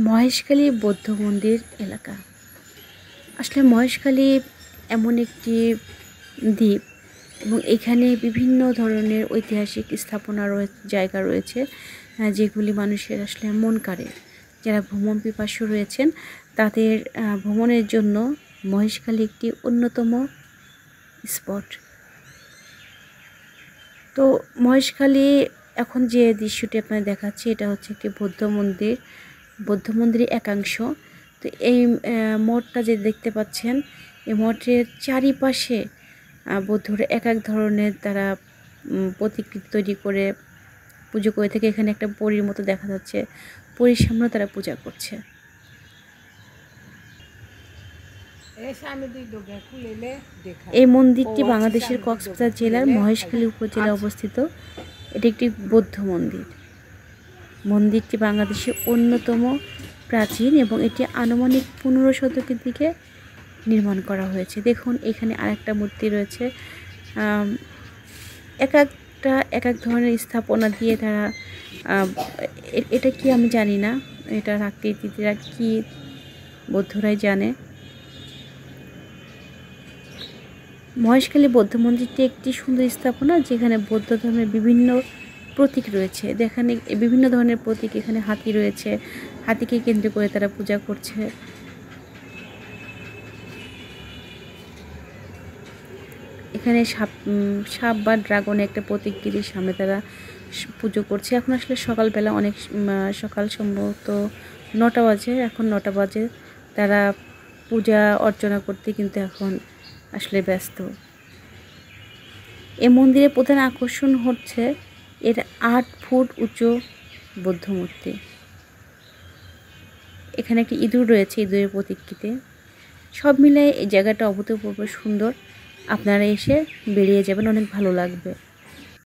মহেশখালী বৌদ্ধ মন্দির এলাকা। আসলে মহেশখালী এমন একটি দ্বীপ এবং এখানে বিভিন্ন ধরনের ঐতিহাসিক স্থাপনা জায়গা রয়েছে, যেগুলি মানুষের আসলে মন কাড়ে। যারা ভ্রমণ পিপাসু রয়েছেন তাদের ভ্রমণের জন্য মহেশখালী একটি অন্যতম স্পট। তো মহেশখালী এখন যে দৃশ্যটি আপনাদের দেখাচ্ছি এটা হচ্ছে একটি বৌদ্ধ মন্দিরের একাংশ। তো এই মঠটা যে দেখতে পাচ্ছেন, এই মঠের চারিপাশে বৌদ্ধরা এক এক ধরনের তারা প্রতিকৃতি তৈরি করে পুজো করে থাকে। এখানে একটা পরীর মতো দেখা যাচ্ছে, পরীর সামনে তারা পূজা করছে। এই মন্দিরটি বাংলাদেশের কক্সবাজার জেলার মহেশখালী উপজেলায় অবস্থিত। এটি একটি বৌদ্ধ মন্দির। মন্দিরটি বাংলাদেশের অন্যতম প্রাচীন এবং এটি আনুমানিক 15 শতকের দিকে নির্মাণ করা হয়েছে। দেখুন এখানে আরেকটা মূর্তি রয়েছে। এক এক ধরনের স্থাপনা দিয়ে তারা, এটা কি আমি জানি না, এটার আকৃতিটা কি বৌদ্ধরাই জানে। মহেশখালী বৌদ্ধ মন্দিরটি একটি সুন্দর স্থাপনা, যেখানে বৌদ্ধ ধর্মের বিভিন্ন প্রতীক রয়েছে। দেখেন বিভিন্ন ধরনের প্রতীক, এখানে হাতি রয়েছে, হাতিকে কেন্দ্র করে তারা পূজা করছে। এখানে সাপ বা ড্রাগনের একটা প্রতীকৃতির সামনে তারা পুজো করছে। এখন আসলে সকালবেলা, অনেক সকাল, সম্ভবত 9টা বাজে, এখন 9টা বাজে। তারা পূজা অর্চনা করতে কিন্তু এখন আসলে ব্যস্ত। এই মন্দিরের প্রধান আকর্ষণ হচ্ছে এর 8 ফুট উঁচু বৌদ্ধ মূর্তি। এখানে একটি ইঁদুর রয়েছে, ইঁদুরের প্রতীকৃতি। সব মিলিয়ে এই জায়গাটা অভূতপূর্ব সুন্দর। আপনারা এসে বেরিয়ে যাবেন, অনেক ভালো লাগবে।